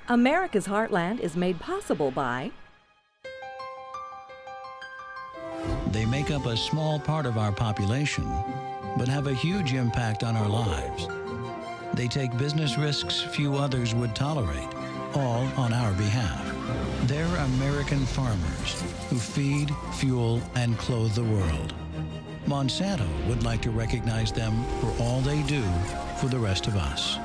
America's Heartland is made possible by They make up a small part of our population, but have a huge impact on our lives. They take business risks few others would tolerate, all on our behalf. They're American farmers who feed, fuel, and clothe the world. Monsanto would like to recognize them for all they do for the rest of us.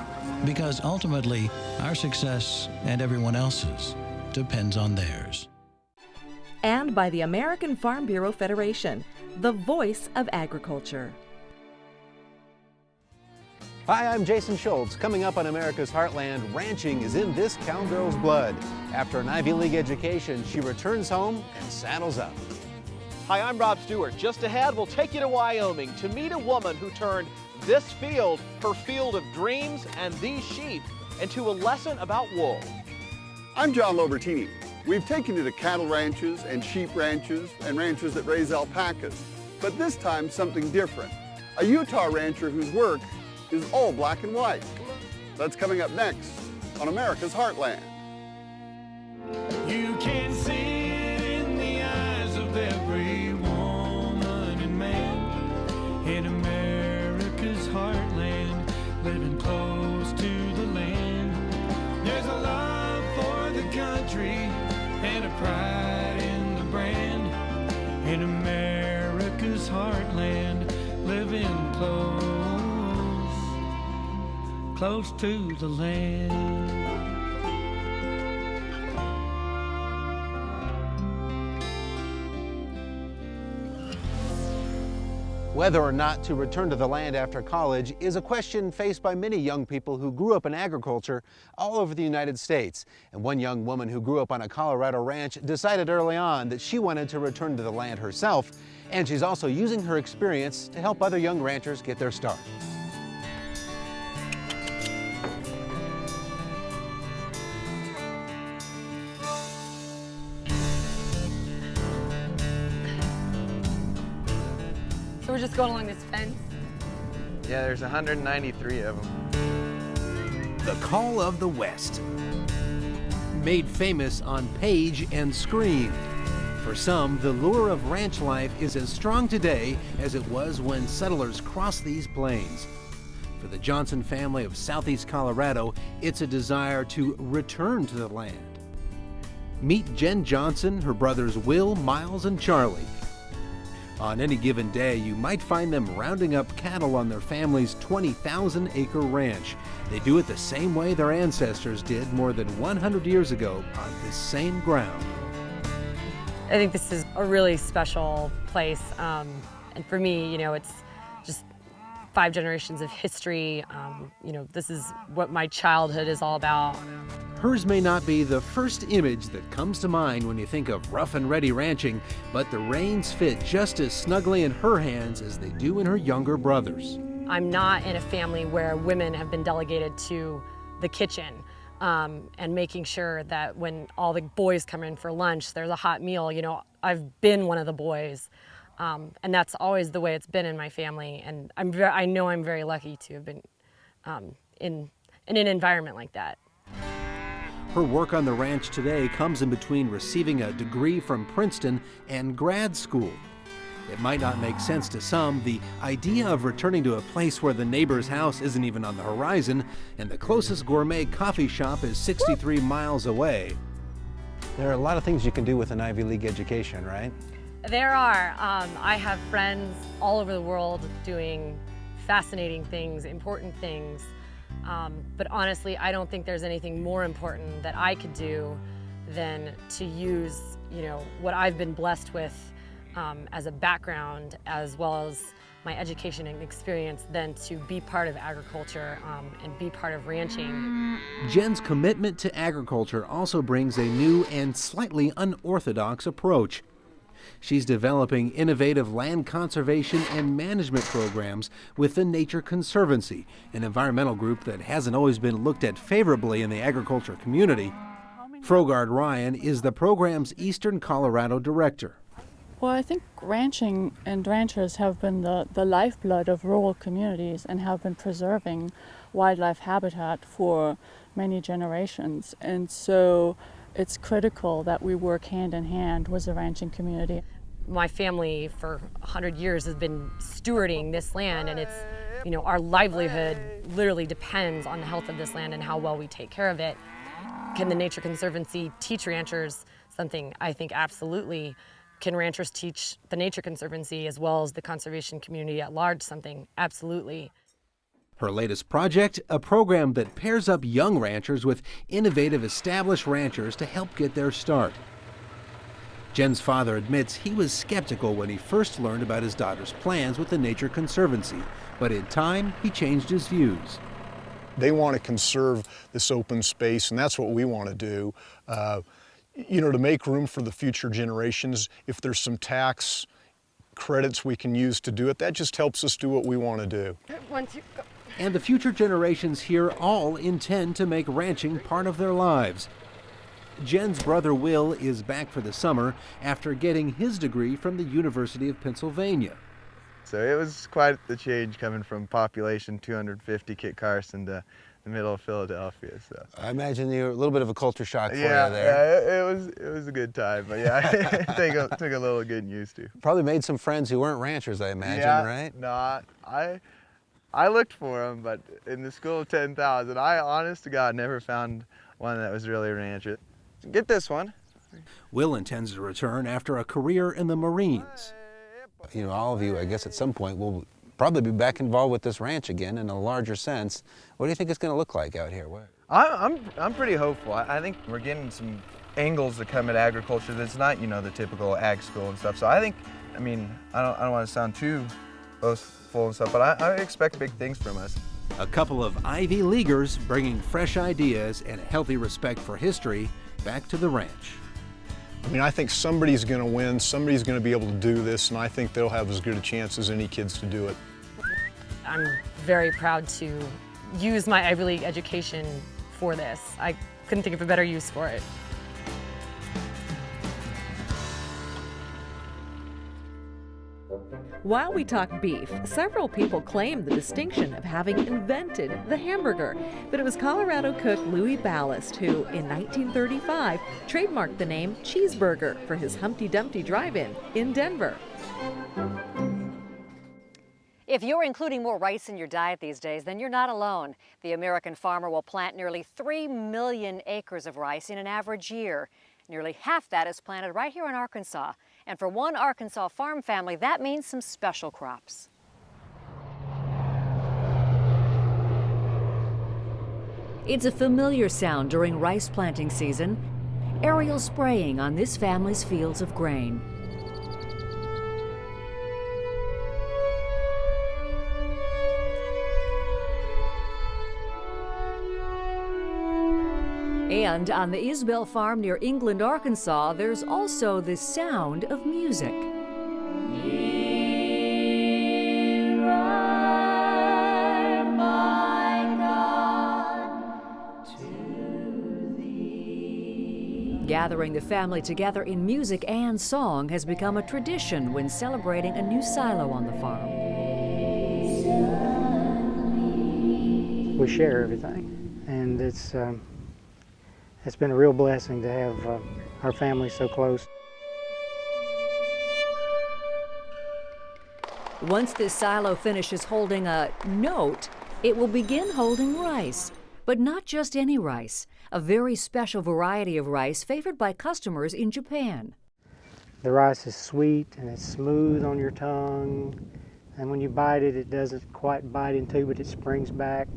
Because ultimately, our success and everyone else's depends on theirs. and by the American Farm Bureau Federation, the voice of agriculture. Hi, I'm Jason Shoultz. Coming up on America's Heartland, ranching is in this cowgirl's blood. After an Ivy League education, she returns home and saddles up. Hi, I'm Rob Stewart. Just ahead, we'll take you to Wyoming to meet a woman who turned this field, her field of dreams and these sheep, into a lesson about wool. I'm John Lobertini. We've taken you to cattle ranches and sheep ranches and ranchers that raise alpacas, but this time something different. A Utah rancher whose work is all black and white. That's coming up next on America's Heartland. You can see it in the eyes of every woman and man in America's heartland, living close to the land. There's a love for the country and a pride in the brand in America's heartland, living close to the land. Whether or not to return to the land after college is a question faced by many young people who grew up in agriculture all over the United States. And one young woman who grew up on a Colorado ranch decided early on that she wanted to return to the land herself, and she's also using her experience to help other young ranchers get their start. So we're just going along this fence? Yeah, there's 193 of them. The Call of the West. Made famous on page and screen. For some, the lure of ranch life is as strong today as it was when settlers crossed these plains. For the Johnson family of southeast Colorado, it's a desire to return to the land. Meet Jen Johnson, her brothers Will, Miles, and Charlie. On any given day, you might find them rounding up cattle on their family's 20,000-acre ranch. They do it the same way their ancestors did more than 100 years ago on this same ground. I think this is a really special place. And for me, it's just 5 generations of history. This is what my childhood is all about. Hers may not be the first image that comes to mind when you think of rough and ready ranching, but the reins fit just as snugly in her hands as they do in her younger brother's. I'm not in a family where women have been delegated to the kitchen and making sure that when all the boys come in for lunch, there's a hot meal. I've been one of the boys, and that's always the way it's been in my family. And I know I'm very lucky to have been in an environment like that. Her work on the ranch today comes in between receiving a degree from Princeton and grad school. It might not make sense to some, the idea of returning to a place where the neighbor's house isn't even on the horizon and the closest gourmet coffee shop is 63 miles away. There are a lot of things you can do with an Ivy League education, right? There are. I have friends all over the world doing fascinating things, important things. But honestly, I don't think there's anything more important that I could do than to use, what I've been blessed with as a background, as well as my education and experience, than to be part of agriculture and be part of ranching. Jen's commitment to agriculture also brings a new and slightly unorthodox approach. She's developing innovative land conservation and management programs with the Nature Conservancy, an environmental group that hasn't always been looked at favorably in the agriculture community. Frogard Ryan is the program's Eastern Colorado director. Well, I think ranching and ranchers have been the lifeblood of rural communities and have been preserving wildlife habitat for many generations. And so it's critical that we work hand in hand with the ranching community. My family for 100 years has been stewarding this land, and it's, you know, our livelihood literally depends on the health of this land and how well we take care of it. Can the Nature Conservancy teach ranchers something? I think absolutely. Can ranchers teach the Nature Conservancy as well as the conservation community at large something? Absolutely. Her latest project, a program that pairs up young ranchers with innovative established ranchers to help get their start. Jen's father admits he was skeptical when he first learned about his daughter's plans with the Nature Conservancy, but in time he changed his views. They want to conserve this open space, and that's what we want to do. You know, to make room for the future generations, if there's some tax credits we can use to do it, that just helps us do what we want to do. And the future generations here all intend to make ranching part of their lives. Jen's brother Will is back for the summer after getting his degree from the University of Pennsylvania. So it was quite the change coming from population 250 Kit Carson to the middle of Philadelphia. So I imagine you were a little bit of a culture shock for you there. Yeah, it was a good time, but yeah, it took a little getting used to. Probably made some friends who weren't ranchers, I imagine, right? No, I looked for them, but in the school of 10,000, I, honest to God, never found one that was really a rancher. Get this one. Will intends to return after a career in the Marines. You know, all of you, I guess at some point, will probably be back involved with this ranch again in a larger sense. What do you think it's going to look like out here? I'm pretty hopeful. I think we're getting some angles that come at agriculture that's not, you know, the typical ag school and stuff. So I think, I mean, I don't want to sound too boastful and stuff, but I expect big things from us. A couple of Ivy Leaguers bringing fresh ideas and a healthy respect for history back to the ranch. I mean, I think somebody's going to win, somebody's going to be able to do this, and I think they'll have as good a chance as any kids to do it. I'm very proud to use my Ivy League education for this. I couldn't think of a better use for it. While we talk beef, several people claim the distinction of having invented the hamburger. But it was Colorado cook Louis Ballast who, in 1935, trademarked the name cheeseburger for his Humpty Dumpty drive-in in Denver. If you're including more rice in your diet these days, then you're not alone. The American farmer will plant nearly 3 million acres of rice in an average year. Nearly half that is planted right here in Arkansas. And for one Arkansas farm family, that means some special crops. It's a familiar sound during rice planting season. Aerial spraying on this family's fields of grain. And on the Isbell farm near England, Arkansas, there's also the sound of music. Gathering the family together in music and song has become a tradition when celebrating a new silo on the farm. We share everything, and it's been a real blessing to have our family so close. Once this silo finishes holding a note, it will begin holding rice. But not just any rice, a very special variety of rice favored by customers in Japan. The rice is sweet and it's smooth on your tongue, and when you bite it, it doesn't quite bite in two, but it springs back.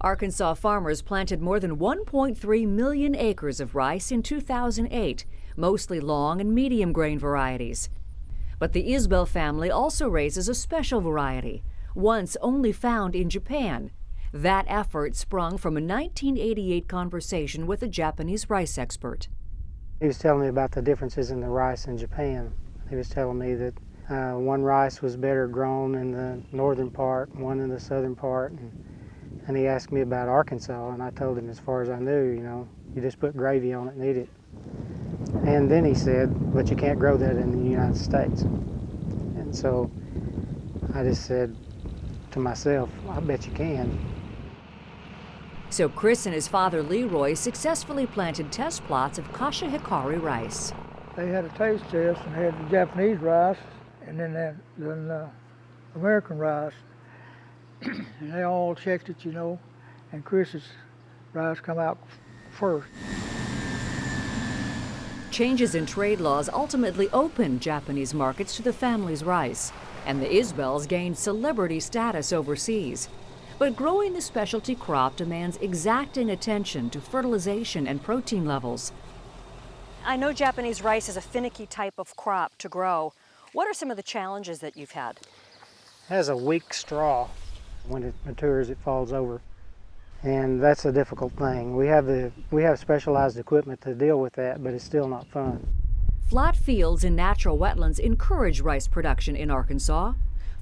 Arkansas farmers planted more than 1.3 million acres of rice in 2008, mostly long and medium grain varieties. But the Isbell family also raises a special variety, once only found in Japan. That effort sprung from a 1988 conversation with a Japanese rice expert. He was telling me about the differences in the rice in Japan. He was telling me that one rice was better grown in the northern part, one in the southern part. And he asked me about Arkansas, and I told him as far as I knew, you know, you just put gravy on it and eat it. And then he said, but you can't grow that in the United States. And so I just said to myself, I bet you can. So Chris and his father Leroy successfully planted test plots of kasha hikari rice. They had a taste test and had the Japanese rice and then the American rice. And they all checked it, you know, and Chris's rice come out first. Changes in trade laws ultimately opened Japanese markets to the family's rice, and the Isbels gained celebrity status overseas. But growing the specialty crop demands exacting attention to fertilization and protein levels. I know Japanese rice is a finicky type of crop to grow. What are some of the challenges that you've had? It has a weak straw. When it matures, it falls over. And that's a difficult thing. We have specialized equipment to deal with that, but it's still not fun. Flat fields and natural wetlands encourage rice production in Arkansas.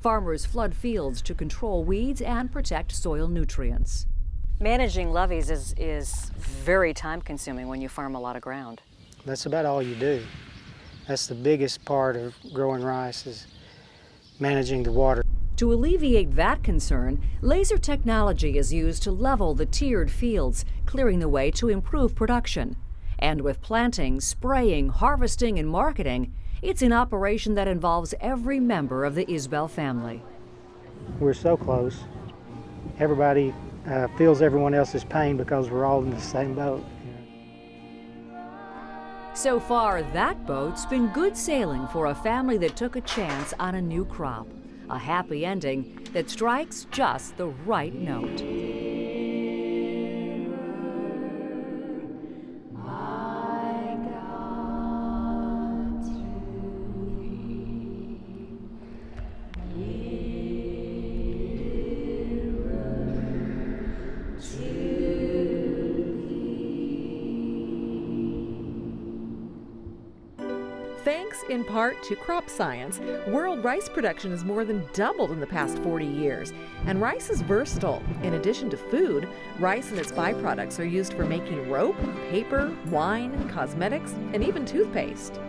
Farmers flood fields to control weeds and protect soil nutrients. Managing levees is very time-consuming when you farm a lot of ground. That's about all you do. That's the biggest part of growing rice is managing the water. To alleviate that concern, laser technology is used to level the tiered fields, clearing the way to improve production. And with planting, spraying, harvesting, and marketing, it's an operation that involves every member of the Isbel family. We're so close. Everybody feels everyone else's pain because we're all in the same boat. So far, that boat's been good sailing for a family that took a chance on a new crop. A happy ending that strikes just the right note. Thanks in part to crop science, world rice production has more than doubled in the past 40 years. And rice is versatile. In addition to food, rice and its byproducts are used for making rope, paper, wine, cosmetics, and even toothpaste.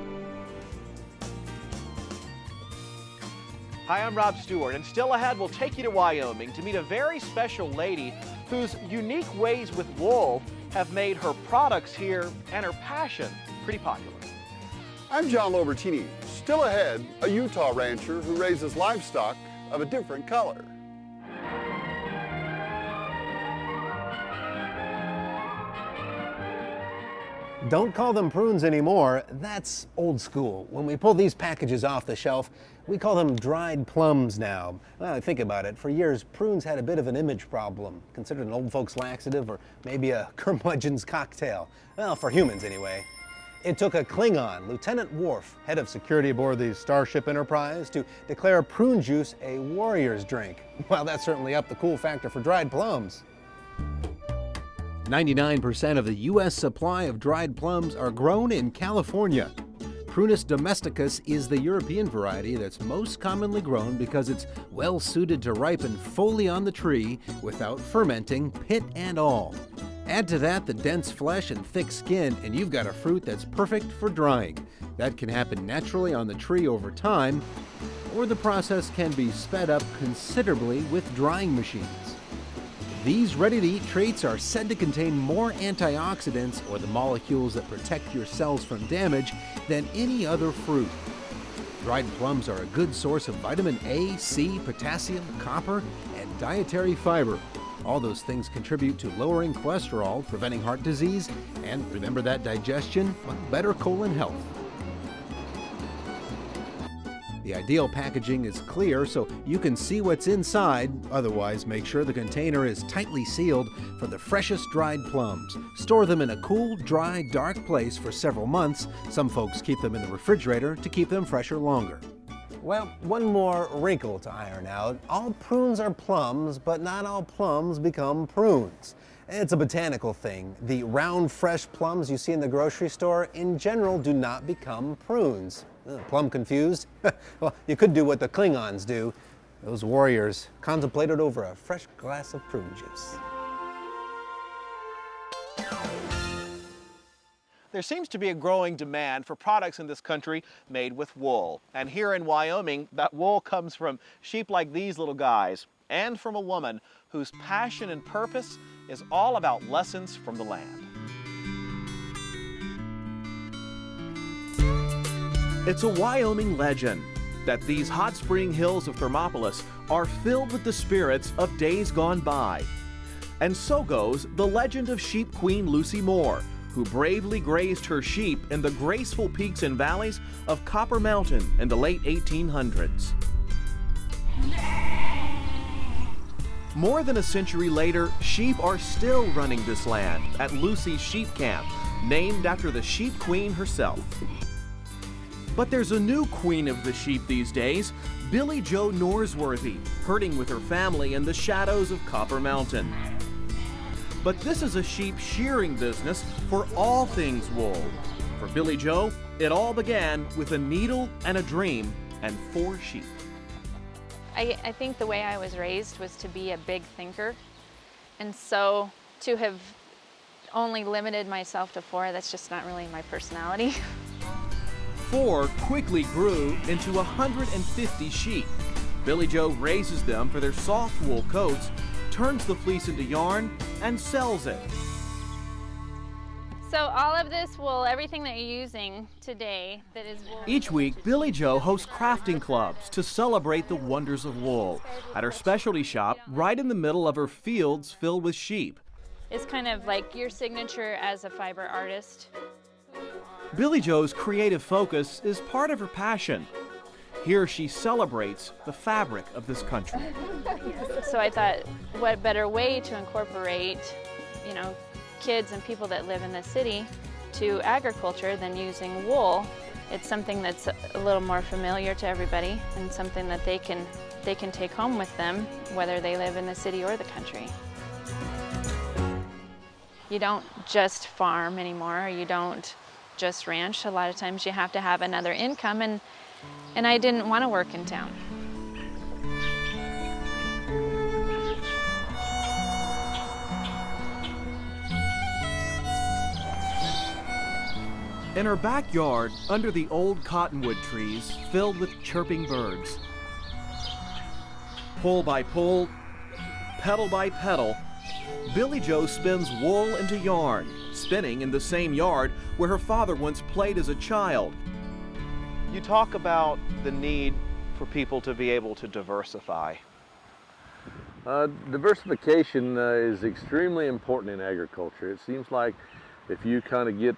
Hi, I'm Rob Stewart, and still ahead, we'll take you to Wyoming to meet a very special lady whose unique ways with wool have made her products here and her passion pretty popular. I'm John Lobertini. Still ahead, a Utah rancher who raises livestock of a different color. Don't call them prunes anymore. That's old school. When we pull these packages off the shelf, we call them dried plums now. Well, think about it. For years, prunes had a bit of an image problem, considered an old folks laxative or maybe a curmudgeon's cocktail. Well, for humans anyway. It took a Klingon, Lieutenant Worf, head of security aboard the Starship Enterprise, to declare prune juice a warrior's drink. Well, that certainly upped the cool factor for dried plums. 99% of the U.S. supply of dried plums are grown in California. Prunus domesticus is the European variety that's most commonly grown because it's well suited to ripen fully on the tree without fermenting, pit and all. Add to that the dense flesh and thick skin, and you've got a fruit that's perfect for drying. That can happen naturally on the tree over time, or the process can be sped up considerably with drying machines. These ready-to-eat treats are said to contain more antioxidants, or the molecules that protect your cells from damage, than any other fruit. Dried plums are a good source of vitamin A, C, potassium, copper, and dietary fiber. All those things contribute to lowering cholesterol, preventing heart disease, and remember that digestion, better colon health. The ideal packaging is clear so you can see what's inside. Otherwise, make sure the container is tightly sealed for the freshest dried plums. Store them in a cool, dry, dark place for several months. Some folks keep them in the refrigerator to keep them fresher longer. Well, one more wrinkle to iron out. All prunes are plums, but not all plums become prunes. It's a botanical thing. The round, fresh plums you see in the grocery store in general do not become prunes. Plum confused? Well, you could do what the Klingons do. Those warriors contemplated over a fresh glass of prune juice. There seems to be a growing demand for products in this country made with wool. And here in Wyoming, that wool comes from sheep like these little guys and from a woman whose passion and purpose is all about lessons from the land. It's a Wyoming legend that these hot spring hills of Thermopolis are filled with the spirits of days gone by. And so goes the legend of Sheep Queen Lucy Moore, who bravely grazed her sheep in the graceful peaks and valleys of Copper Mountain in the late 1800s. More than a century later, sheep are still running this land at Lucy's Sheep Camp, named after the Sheep Queen herself. But there's a new queen of the sheep these days, Billie Jo Norsworthy, herding with her family in the shadows of Copper Mountain. But this is a sheep shearing business for all things wool. For Billie Jo, it all began with a needle and a dream and 4 sheep. I think the way I was raised was to be a big thinker. And so to have only limited myself to 4, that's just not really my personality. 4 quickly grew into 150 sheep. Billie Jo raises them for their soft wool coats, turns the fleece into yarn, and sells it. So all of this wool, everything that you're using today that is wool. Each week, Billie Jo hosts crafting clubs to celebrate the wonders of wool at her specialty shop right in the middle of her fields filled with sheep. It's kind of like your signature as a fiber artist. Billie Jo's creative focus is part of her passion. Here she celebrates the fabric of this country. So I thought, what better way to incorporate, kids and people that live in the city to agriculture than using wool. It's something that's a little more familiar to everybody and something that they can take home with them, whether they live in the city or the country. You don't just farm anymore. You don't just ranch. A lot of times you have to have another income, and I didn't want to work in town. In her backyard, under the old cottonwood trees filled with chirping birds. Pole by pole, petal by petal, Billie Jo spins wool into yarn, spinning in the same yard where her father once played as a child. You talk about the need for people to be able to diversify. Diversification is extremely important in agriculture. It seems like if you kind of get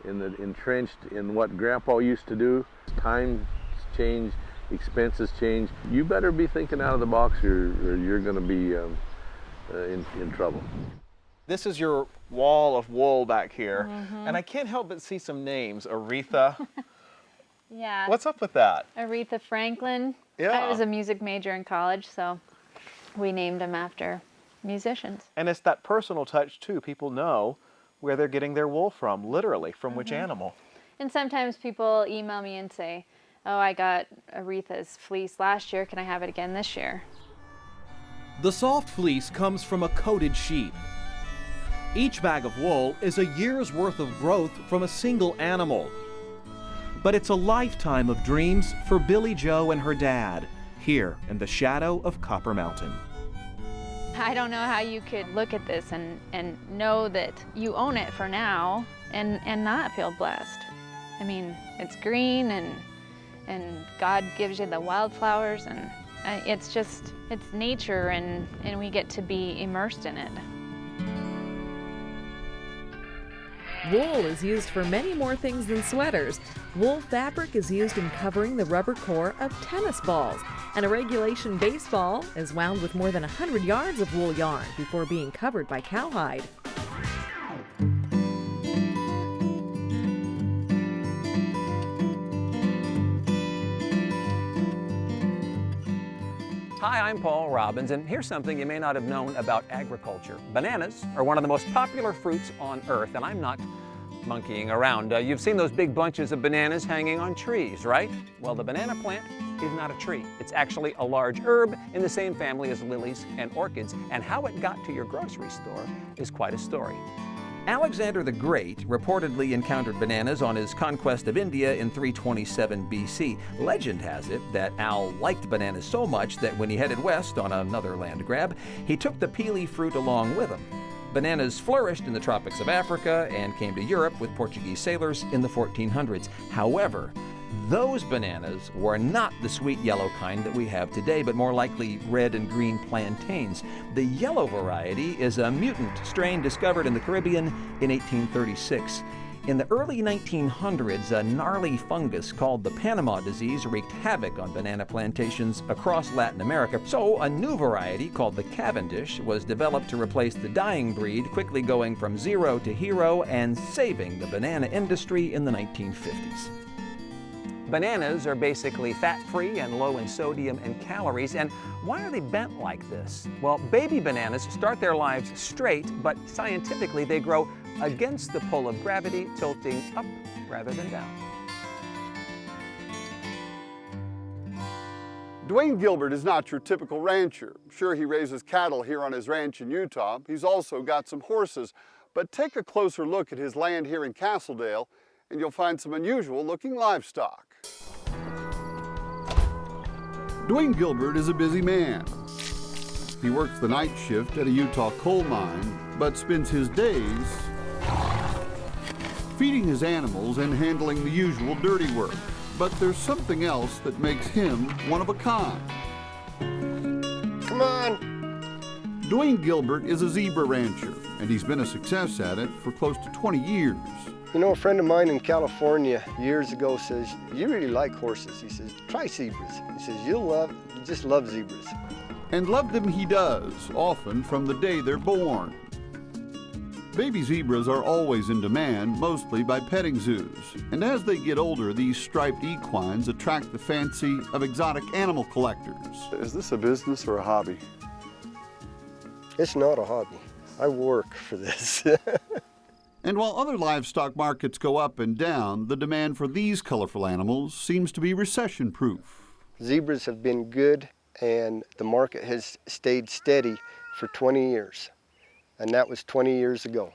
entrenched in what Grandpa used to do, times change, expenses change, you better be thinking out of the box or you're going to be in trouble. This is your wall of wool back here, and I can't help but see some names. Aretha. Yeah. What's up with that? Aretha Franklin. Yeah. I was a music major in college, so we named them after musicians. And it's that personal touch too. People know where they're getting their wool from, literally, from which animal. And sometimes people email me and say, oh, I got Aretha's fleece last year, can I have it again this year? The soft fleece comes from a coated sheep. Each bag of wool is a year's worth of growth from a single animal. But it's a lifetime of dreams for Billie Jo and her dad, here in the shadow of Copper Mountain. I don't know how you could look at this and know that you own it for now and not feel blessed. I mean, it's green and God gives you the wildflowers, and it's nature, and we get to be immersed in it. Wool is used for many more things than sweaters. Wool fabric is used in covering the rubber core of tennis balls, and a regulation baseball is wound with more than 100 yards of wool yarn before being covered by cowhide. Hi, I'm Paul Robbins, and here's something you may not have known about agriculture. Bananas are one of the most popular fruits on Earth, and I'm not monkeying around. You've seen those big bunches of bananas hanging on trees, right? Well, the banana plant is not a tree. It's actually a large herb in the same family as lilies and orchids, and how it got to your grocery store is quite a story. Alexander the Great reportedly encountered bananas on his conquest of India in 327 BC. Legend has it that Al liked bananas so much that when he headed west on another land grab, he took the peely fruit along with him. Bananas flourished in the tropics of Africa and came to Europe with Portuguese sailors in the 1400s. However, those bananas were not the sweet yellow kind that we have today, but more likely red and green plantains. The yellow variety is a mutant strain discovered in the Caribbean in 1836. In the early 1900s, a gnarly fungus called the Panama disease wreaked havoc on banana plantations across Latin America. So a new variety called the Cavendish was developed to replace the dying breed, quickly going from zero to hero and saving the banana industry in the 1950s. Bananas are basically fat-free and low in sodium and calories. And why are they bent like this? Well, baby bananas start their lives straight, but scientifically they grow against the pull of gravity, tilting up rather than down. Dwayne Gilbert is not your typical rancher. Sure, he raises cattle here on his ranch in Utah. He's also got some horses. But take a closer look at his land here in Castledale, and you'll find some unusual looking livestock. Dwayne Gilbert is a busy man. He works the night shift at a Utah coal mine, but spends his days feeding his animals and handling the usual dirty work. But there's something else that makes him one of a kind. Come on! Dwayne Gilbert is a zebra rancher, and he's been a success at it for close to 20 years. You know, a friend of mine in California years ago says, "You really like horses." He says, "Try zebras." He says, you just love zebras. And love them he does, often from the day they're born. Baby zebras are always in demand, mostly by petting zoos. And as they get older, these striped equines attract the fancy of exotic animal collectors. Is this a business or a hobby? It's not a hobby. I work for this. And while other livestock markets go up and down, the demand for these colorful animals seems to be recession-proof. Zebras have been good, and the market has stayed steady for 20 years. And that was 20 years ago.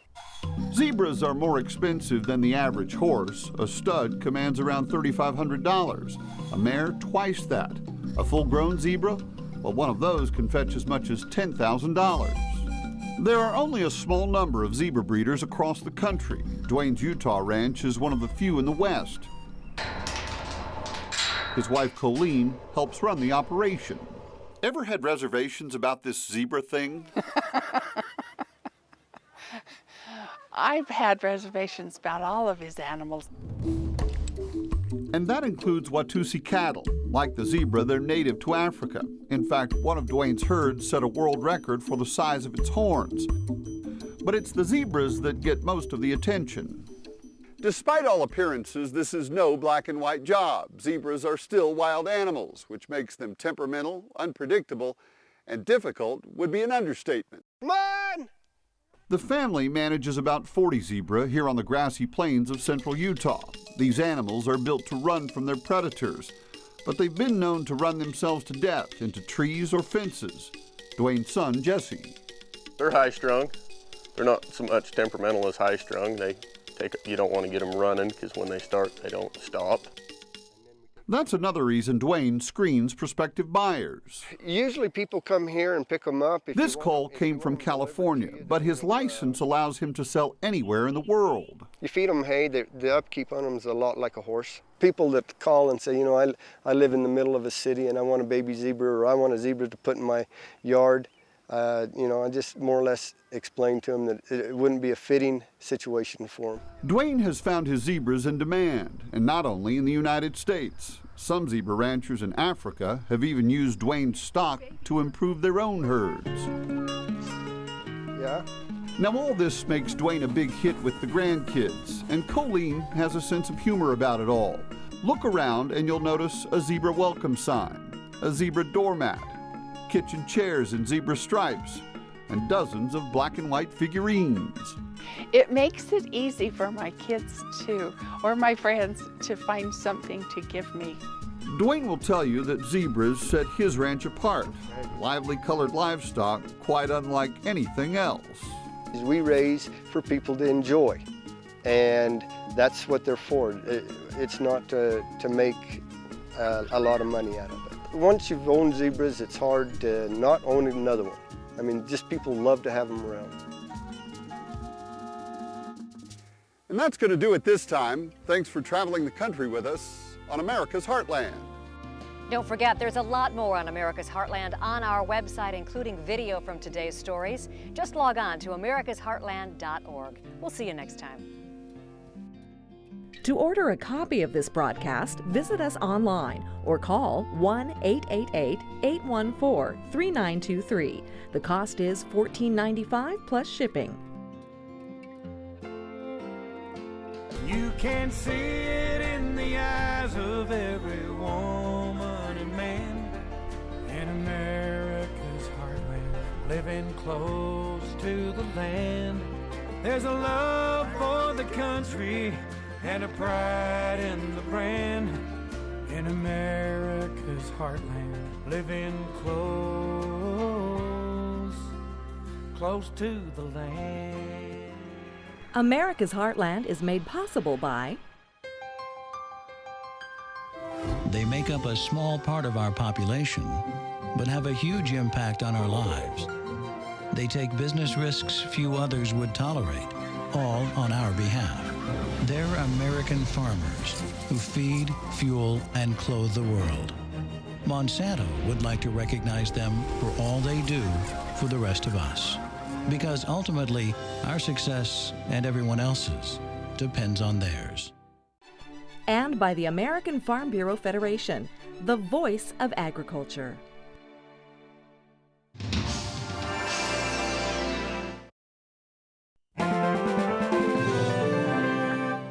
Zebras are more expensive than the average horse. A stud commands around $3,500. A mare, twice that. A full-grown zebra? Well, one of those can fetch as much as $10,000. There are only a small number of zebra breeders across the country. Dwayne's Utah ranch is one of the few in the West. His wife, Colleen, helps run the operation. Ever had reservations about this zebra thing? I've had reservations about all of his animals. And that includes Watusi cattle. Like the zebra, they're native to Africa. In fact, one of Dwayne's herds set a world record for the size of its horns. But it's the zebras that get most of the attention. Despite all appearances, this is no black and white job. Zebras are still wild animals, which makes them temperamental, unpredictable, and difficult would be an understatement. Come on! The family manages about 40 zebra here on the grassy plains of central Utah. These animals are built to run from their predators, but they've been known to run themselves to death into trees or fences. Dwayne's son, Jesse. They're high-strung. They're not so much temperamental as high-strung. You don't want to get them running because when they start, they don't stop. That's another reason Dwayne screens prospective buyers. Usually people come here and pick them up. This call came from California, but his license allows him to sell anywhere in the world. You feed them hay, the upkeep on them is a lot like a horse. People that call and say, you know, I live in the middle of a city and I want a baby zebra, or I want a zebra to put in my yard. You know, I just more or less explained to him that it wouldn't be a fitting situation for him. Dwayne has found his zebras in demand, and not only in the United States. Some zebra ranchers in Africa have even used Dwayne's stock to improve their own herds. Yeah. Now all this makes Dwayne a big hit with the grandkids, and Colleen has a sense of humor about it all. Look around and you'll notice a zebra welcome sign, a zebra doormat, kitchen chairs in zebra stripes, and dozens of black and white figurines. It makes it easy for my kids or my friends to find something to give me. Dwayne will tell you that zebras set his ranch apart. Lively colored livestock, quite unlike anything else. We raise for people to enjoy, and that's what they're for. It's not to make a lot of money out of it. Once you've owned zebras, it's hard to not own another one. I mean, just people love to have them around. And that's going to do it this time. Thanks for traveling the country with us on America's Heartland. Don't forget, there's a lot more on America's Heartland on our website, including video from today's stories. Just log on to americasheartland.org. We'll see you next time. To order a copy of this broadcast, visit us online or call 1-888-814-3923. The cost is $14.95 plus shipping. You can see it in the eyes of every woman and man in America's heartland, living close to the land. There's a love for the country and a pride in the brand in America's heartland, living close to the land. America's Heartland is made possible by They make up a small part of our population, but have a huge impact on our lives. They take business risks few others would tolerate, all on our behalf. They're American farmers who feed, fuel, and clothe the world. Monsanto would like to recognize them for all they do for the rest of us. Because ultimately, our success and everyone else's depends on theirs. And by the American Farm Bureau Federation, the voice of agriculture.